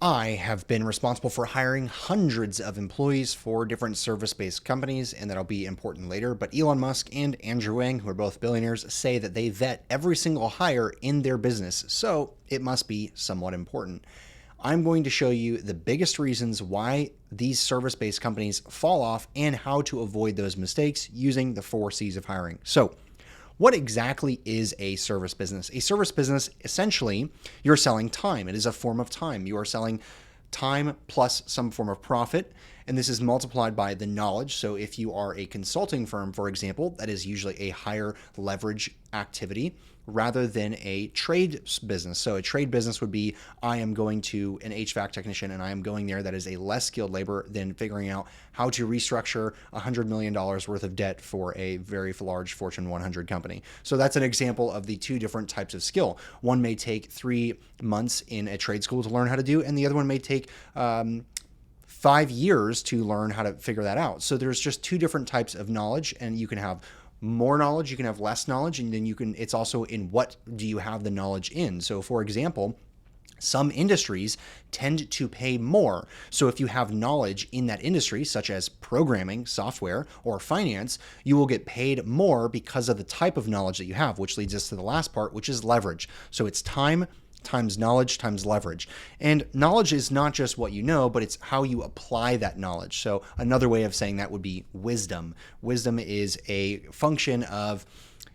I have been responsible for hiring hundreds of employees for different service-based companies, and that'll be important later. But Elon Musk and Andrew Yang, who are both billionaires, say that they vet every single hire in their business, so it must be somewhat important. I'm going to show you the biggest reasons why these service-based companies fall off and how to avoid those mistakes using the 4 C's of hiring. So, what exactly is a service business? A service business, essentially, you're selling time. It is a form of time. You are selling time plus some form of profit, and this is multiplied by the knowledge. So if you are a consulting firm, for example, that is usually a higher leverage activity rather than a trade business. So a trade business would be, I am going to an HVAC technician and I am going there. That is a less skilled labor than figuring out how to restructure $100 million worth of debt for a very large Fortune 100 company. So that's an example of the 2 different types of skill. One may take 3 months in a trade school to learn how to do, and the other one may take 5 years to learn how to figure that out. So there's just 2 different types of knowledge, and you can have more knowledge, you can have less knowledge, and then it's also in what do you have the knowledge in. So for example, some industries tend to pay more. So if you have knowledge in that industry, such as programming, software, or finance, you will get paid more because of the type of knowledge that you have, which leads us to the last part, which is leverage. So it's time times knowledge times leverage. And knowledge is not just what you know, but it's how you apply that knowledge. So another way of saying that would be wisdom. Wisdom is a function of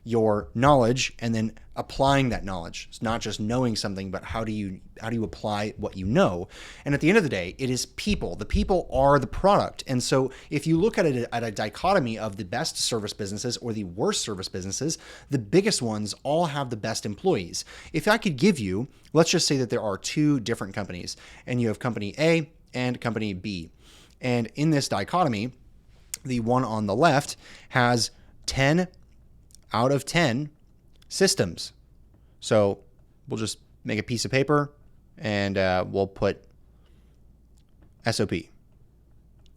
your knowledge and then applying that knowledge. It's not just knowing something, but how do you apply what you know? And at the end of the day, it is people. The people are the product. And so if you look at it at a dichotomy of the best service businesses or the worst service businesses, the biggest ones all have the best employees. If I could give you, let's just say that there are 2 different companies and you have company A and company B. And in this dichotomy, the one on the left has 10 out of 10 systems. So we'll just make a piece of paper and we'll put SOP.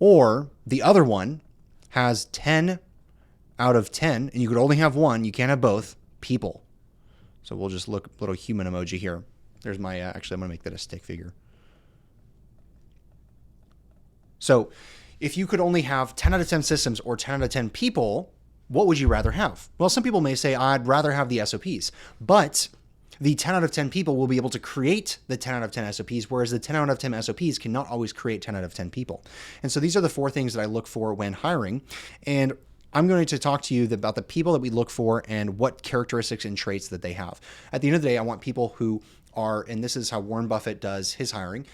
Or the other one has 10 out of 10, and you could only have one, you can't have both, people. So we'll just look little human emoji here. There's my, actually I'm gonna make that a stick figure. So if you could only have 10 out of 10 systems or 10 out of 10 people, what would you rather have? Well, some people may say, I'd rather have the SOPs, but the 10 out of 10 people will be able to create the 10 out of 10 SOPs, whereas the 10 out of 10 SOPs cannot always create 10 out of 10 people. And so these are the 4 things that I look for when hiring. And I'm going to talk to you about the people that we look for and what characteristics and traits that they have. At the end of the day, I want people who are, and this is how Warren Buffett does his hiring.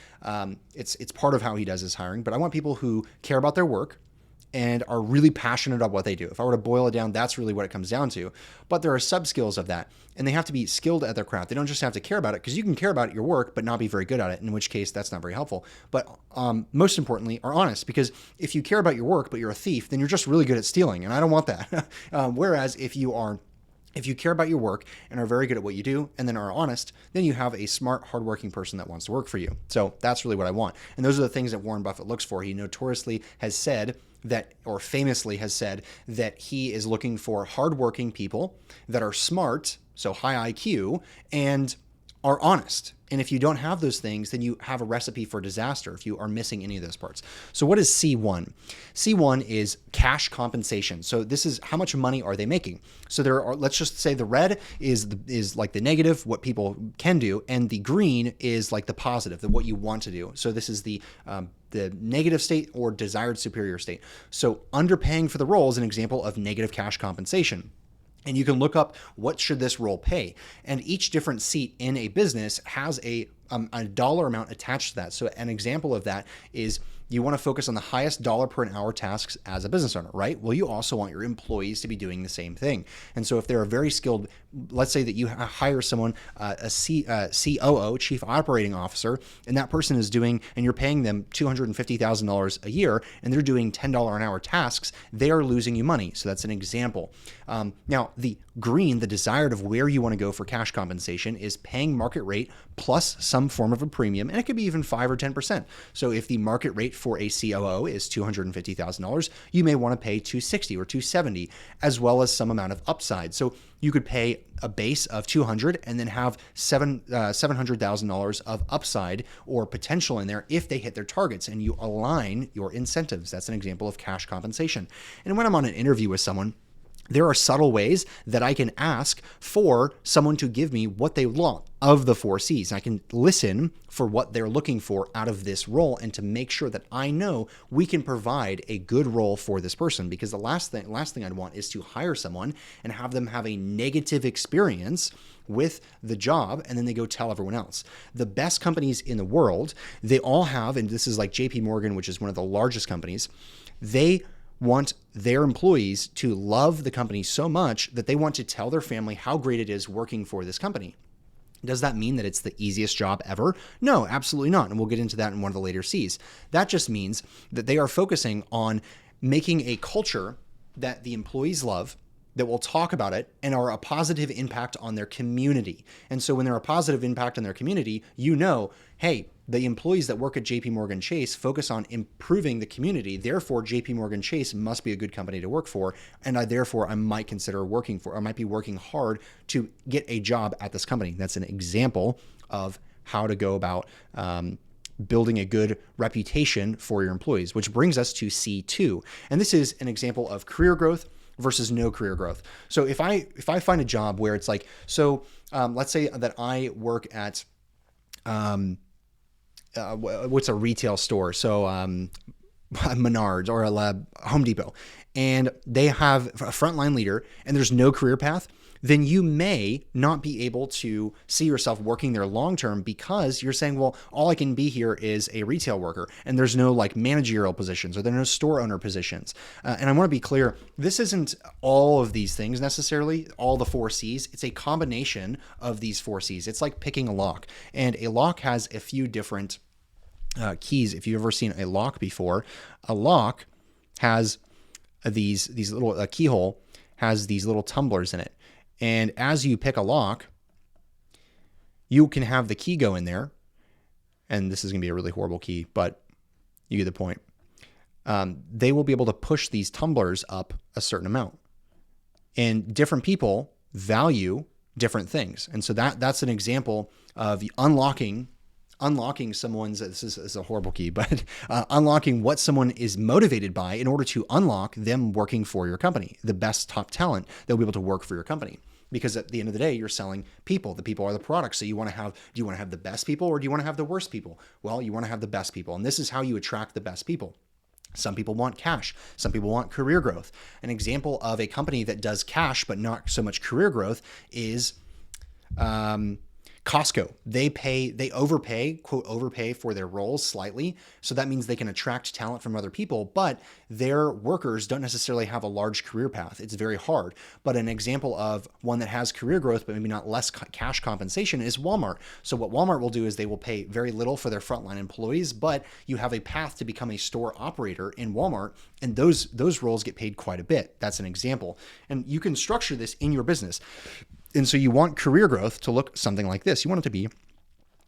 It's part of how he does his hiring, but I want people who care about their work and are really passionate about what they do. If I were to boil it down, that's really what it comes down to. But there are sub-skills of that, and they have to be skilled at their craft. They don't just have to care about it, because you can care about your work but not be very good at it, in which case that's not very helpful. But most importantly, are honest, because if you care about your work but you're a thief, then you're just really good at stealing, and I don't want that. Whereas if you care about your work and are very good at what you do and then are honest, then you have a smart, hardworking person that wants to work for you. So that's really what I want. And those are the things that Warren Buffett looks for. He notoriously has said that, or famously has said, that he is looking for hardworking people that are smart, so high IQ, and are honest. And if you don't have those things, then you have a recipe for disaster if you are missing any of those parts. So what is C1? C1 is cash compensation. So this is how much money are they making? So there are, let's just say the red is like the negative, what people can do, and the green is like the positive, what you want to do. So this is the negative state or desired superior state. So underpaying for the role is an example of negative cash compensation. And you can look up what should this role pay. And each different seat in a business has a dollar amount attached to that. So an example of that is you want to focus on the highest dollar per an hour tasks as a business owner, right? Well, you also want your employees to be doing the same thing. And so if they're a very skilled, let's say that you hire someone, a COO, Chief Operating Officer, and that person is doing, and you're paying them $250,000 a year, and they're doing $10 an hour tasks, they are losing you money. So that's an example. Now, the green, the desired of where you want to go for cash compensation, is paying market rate plus some form of a premium, and it could be even 5 or 10%. So if the market rate for a COO is $250,000, you may want to pay $260,000 or $270,000, as well as some amount of upside. So you could pay a base of $200,000 and then have $700,000 of upside or potential in there if they hit their targets, and you align your incentives. That's an example of cash compensation. And when I'm on an interview with someone, there are subtle ways that I can ask for someone to give me what they want of the 4 C's. I can listen for what they're looking for out of this role and to make sure that I know we can provide a good role for this person, because the last thing I'd want is to hire someone and have them have a negative experience with the job and then they go tell everyone else. The best companies in the world, they all have, and this is like JP Morgan, which is one of the largest companies, they want their employees to love the company so much that they want to tell their family how great it is working for this company. Does that mean that it's the easiest job ever? No, absolutely not. And we'll get into that in one of the later C's. That just means that they are focusing on making a culture that the employees love, that will talk about it and are a positive impact on their community. And so when they're a positive impact on their community, you know, hey, the employees that work at JP Morgan Chase focus on improving the community. Therefore, JP Morgan Chase must be a good company to work for. And I might consider working for, or might be working hard to get a job at this company. That's an example of how to go about building a good reputation for your employees, which brings us to C2. And this is an example of career growth versus no career growth. So if I find a job where it's like, let's say that I work at, what's a retail store? So Menards or a Home Depot, and they have a frontline leader and there's no career path, then you may not be able to see yourself working there long-term because you're saying, well, all I can be here is a retail worker and there's no like managerial positions or there are no store owner positions. And I want to be clear, this isn't all of these things necessarily, all the 4 C's. It's a combination of these 4 C's. It's like picking a lock, and a lock has a few different keys. If you've ever seen a lock before, a lock has these little, a keyhole has these little tumblers in it. And as you pick a lock, you can have the key go in there. And this is going to be a really horrible key, but you get the point. They will be able to push these tumblers up a certain amount. And different people value different things. And so that's an example of unlocking someone's, this is a horrible key, but unlocking what someone is motivated by in order to unlock them working for your company, the best top talent that will be able to work for your company. Because at the end of the day, you're selling people. The people are the product. So do you want to have the best people or do you want to have the worst people? Well, you want to have the best people. And this is how you attract the best people. Some people want cash. Some people want career growth. An example of a company that does cash but not so much career growth is Costco. They overpay, quote, overpay for their roles slightly. So that means they can attract talent from other people, but their workers don't necessarily have a large career path. It's very hard. But an example of one that has career growth, but maybe not less cash compensation is Walmart. So what Walmart will do is they will pay very little for their frontline employees, but you have a path to become a store operator in Walmart. And those roles get paid quite a bit. That's an example. And you can structure this in your business. And so you want career growth to look something like this. You want it to be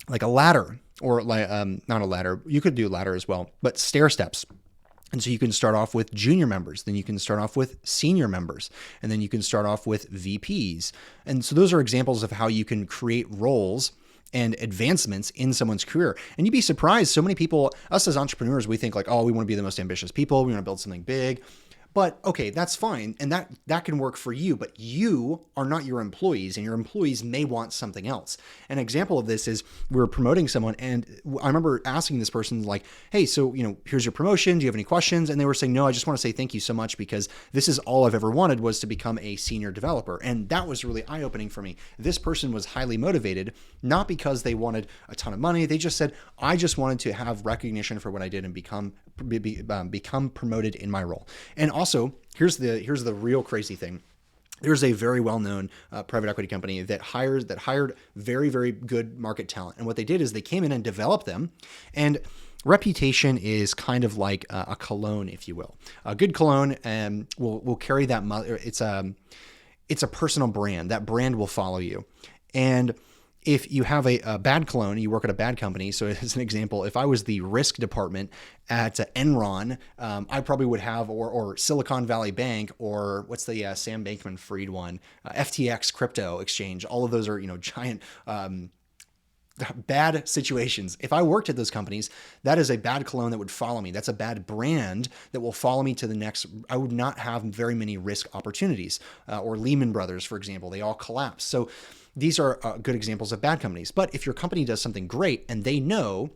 like a ladder, or like not a ladder. You could do ladder as well, but stair steps. And so you can start off with junior members, then you can start off with senior members, and then you can start off with VPs. And so those are examples of how you can create roles and advancements in someone's career. And you'd be surprised, so many people, us as entrepreneurs, we think like, oh, we want to be the most ambitious people. We want to build something big. But okay, that's fine. And that can work for you, but you are not your employees, and your employees may want something else. An example of this is we were promoting someone, and I remember asking this person like, hey, so, here's your promotion. Do you have any questions? And they were saying, no, I just want to say thank you so much because this is all I've ever wanted, was to become a senior developer. And that was really eye-opening for me. This person was highly motivated, not because they wanted a ton of money. They just said, I just wanted to have recognition for what I did and become promoted in my role. And also, here's the real crazy thing. There's a very well-known private equity company that hired very, very good market talent. And what they did is they came in and developed them. And reputation is kind of like a cologne, if you will. A good cologne will carry that. It's a personal brand. That brand will follow you. And if you have a bad cologne, you work at a bad company. So as an example, if I was the risk department at Enron, I probably would have, or Silicon Valley Bank, or what's the Sam Bankman-Fried one, FTX crypto exchange. All of those are, giant bad situations. If I worked at those companies, that is a bad cologne that would follow me. That's a bad brand that will follow me to the next. I would not have very many risk opportunities. Or Lehman Brothers, for example, they all collapsed. So these are good examples of bad companies. But if your company does something great and they know,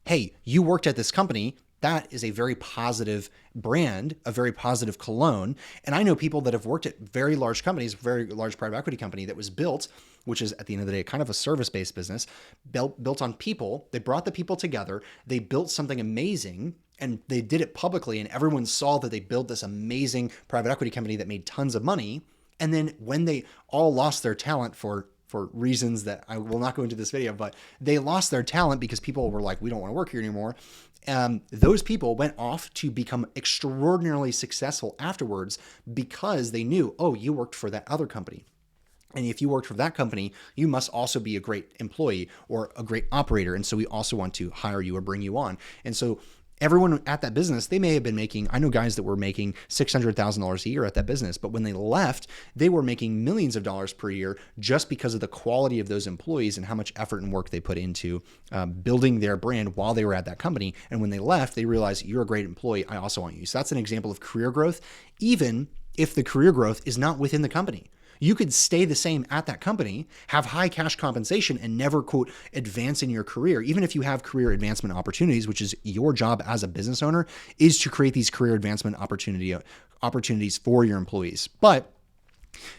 hey, you worked at this company, that is a very positive brand, a very positive cologne. And I know people that have worked at very large companies, very large private equity company that was built, which is at the end of the day kind of a service-based business, built on people. They brought the people together. They built something amazing, and they did it publicly, and everyone saw that they built this amazing private equity company that made tons of money. And then when they all lost their talent for reasons that I will not go into this video, but they lost their talent because people were like, we don't want to work here anymore. Those people went off to become extraordinarily successful afterwards because they knew, oh, you worked for that other company. And if you worked for that company, you must also be a great employee or a great operator. And so we also want to hire you or bring you on. And so everyone at that business, they may have been making, I know guys that were making $600,000 a year at that business, but when they left, they were making millions of dollars per year just because of the quality of those employees and how much effort and work they put into building their brand while they were at that company. And when they left, they realized, you're a great employee, I also want you. So that's an example of career growth, even if the career growth is not within the company. You could stay the same at that company, have high cash compensation, and never, quote, advance in your career. Even if you have career advancement opportunities, which is your job as a business owner, is to create these career advancement opportunities for your employees. But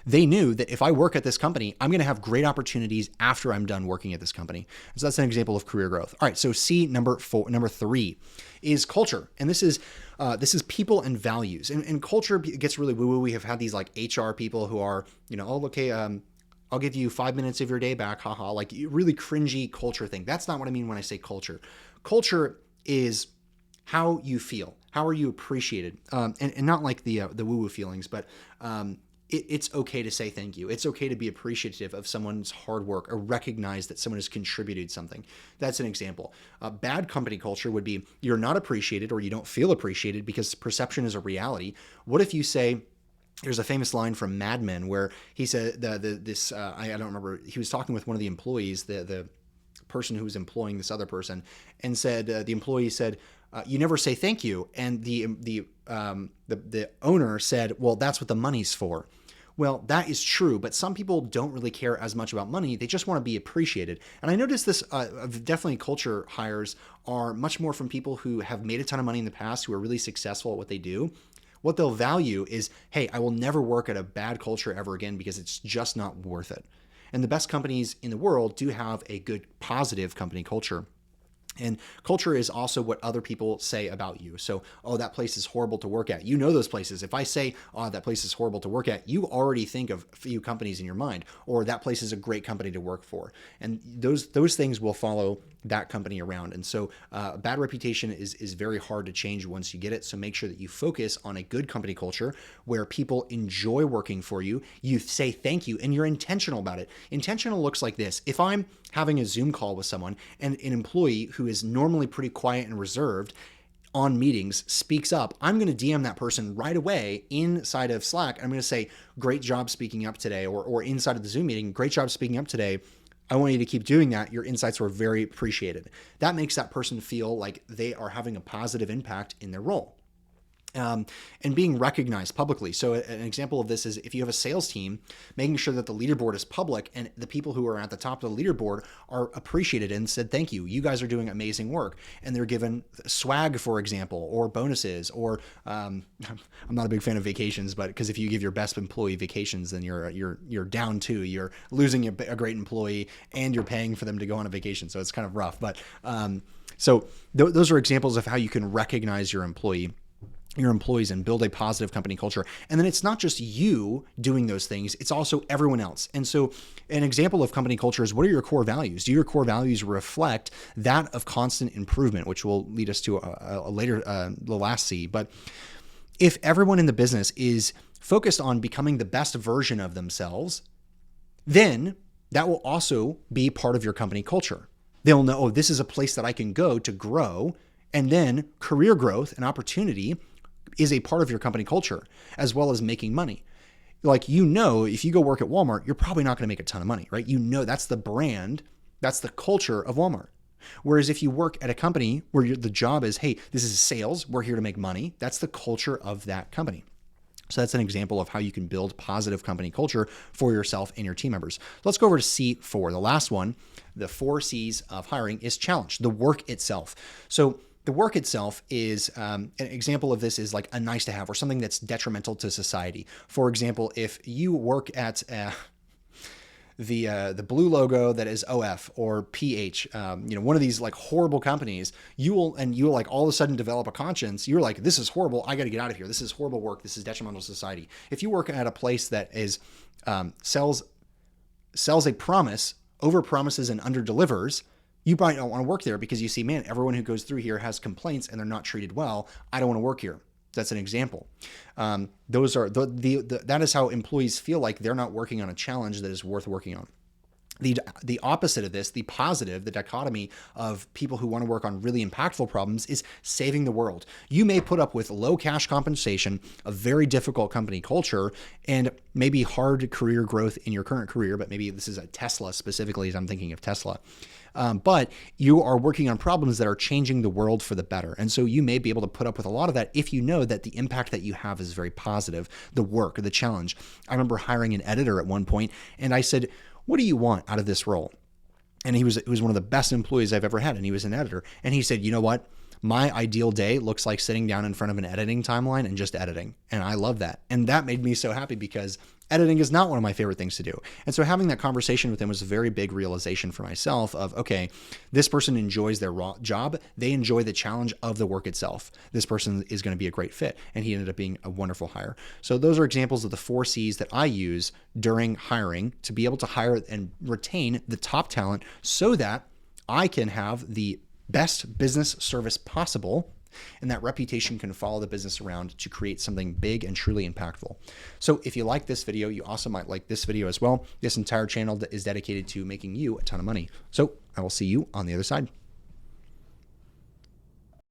they knew that if I work at this company, I'm going to have great opportunities after I'm done working at this company. So that's an example of career growth. All right. So number 3 is culture. And this is people and values, and culture gets really woo-woo. We have had these like HR people who are, oh, okay, I'll give you 5 minutes of your day back. Haha. Like really cringy culture thing. That's not what I mean when I say culture. Culture is how you feel. How are you appreciated? And not like the woo-woo feelings, but, it's okay to say thank you. It's okay to be appreciative of someone's hard work or recognize that someone has contributed something. That's an example. Bad company culture would be you're not appreciated or you don't feel appreciated because perception is a reality. What if you say, there's a famous line from Mad Men where he said I don't remember, he was talking with one of the employees, the person who was employing this other person, and said, the employee said, you never say thank you. And the owner said, well, that's what the money's for. Well, that is true, but some people don't really care as much about money. They just want to be appreciated. And I noticed this, definitely culture hires are much more from people who have made a ton of money in the past, who are really successful at what they do. What they'll value is, hey, I will never work at a bad culture ever again because it's just not worth it. And the best companies in the world do have a good, positive company culture. And culture is also what other people say about you. So, oh, that place is horrible to work at. You know those places. If I say, oh, that place is horrible to work at, you already think of a few companies in your mind, or that place is a great company to work for. And those things will follow that company around. And so bad reputation is very hard to change once you get it. So make sure that you focus on a good company culture where people enjoy working for you. You say thank you and you're intentional about it. Intentional looks like this. If I'm having a Zoom call with someone and an employee who is normally pretty quiet and reserved on meetings speaks up, I'm going to DM that person right away inside of Slack. I'm going to say, great job speaking up today, or inside of the Zoom meeting, great job speaking up today. I want you to keep doing that. Your insights were very appreciated. That makes that person feel like they are having a positive impact in their role. And being recognized publicly. So an example of this is if you have a sales team, making sure that the leaderboard is public and the people who are at the top of the leaderboard are appreciated and said, thank you, you guys are doing amazing work. And they're given swag, for example, or bonuses, or I'm not a big fan of vacations, but because if you give your best employee vacations, then you're down too. You're losing a great employee and you're paying for them to go on a vacation. So it's kind of rough. But so those are examples of how you can recognize your employees and build a positive company culture. And then it's not just you doing those things, it's also everyone else. And so an example of company culture is, what are your core values? Do your core values reflect that of constant improvement, which will lead us to a later, the last C. But if everyone in the business is focused on becoming the best version of themselves, then that will also be part of your company culture. They'll know, oh, this is a place that I can go to grow. And then career growth and opportunity is a part of your company culture, as well as making money. Like, if you go work at Walmart, you're probably not going to make a ton of money, right? That's the brand, that's the culture of Walmart. Whereas if you work at a company where the job is, hey, this is sales, we're here to make money, that's the culture of that company. So that's an example of how you can build positive company culture for yourself and your team members. So let's go over to C4. The last one, the 4 C's of hiring, is challenge, the work itself. So the work itself is an example of this is like a nice to have or something that's detrimental to society. For example, if you work at the blue logo that is OF or PH, one of these like horrible companies, you will like all of a sudden develop a conscience. You're like, this is horrible. I got to get out of here. This is horrible work. This is detrimental to society. If you work at a place that is sells a promise, over promises and under delivers, you probably don't want to work there because you see, man, everyone who goes through here has complaints and they're not treated well. I don't want to work here. That's an example. Those are that is how employees feel like they're not working on a challenge that is worth working on. The opposite of this, the positive, the dichotomy of people who want to work on really impactful problems is saving the world. You may put up with low cash compensation, a very difficult company culture, and maybe hard career growth in your current career, but maybe this is a Tesla specifically as I'm thinking of Tesla. But you are working on problems that are changing the world for the better. And so you may be able to put up with a lot of that if you know that the impact that you have is very positive, the work, the challenge. I remember hiring an editor at one point, and I said, what do you want out of this role? And he was one of the best employees I've ever had, and he was an editor. And he said, you know what? My ideal day looks like sitting down in front of an editing timeline and just editing. And I love that. And that made me so happy because editing is not one of my favorite things to do. And so having that conversation with him was a very big realization for myself of, okay, this person enjoys their job. They enjoy the challenge of the work itself. This person is going to be a great fit. And he ended up being a wonderful hire. So those are examples of the 4 C's that I use during hiring to be able to hire and retain the top talent so that I can have the best business service possible, and that reputation can follow the business around to create something big and truly impactful. So if you like this video, you also might like this video as well. This entire channel is dedicated to making you a ton of money. So I will see you on the other side.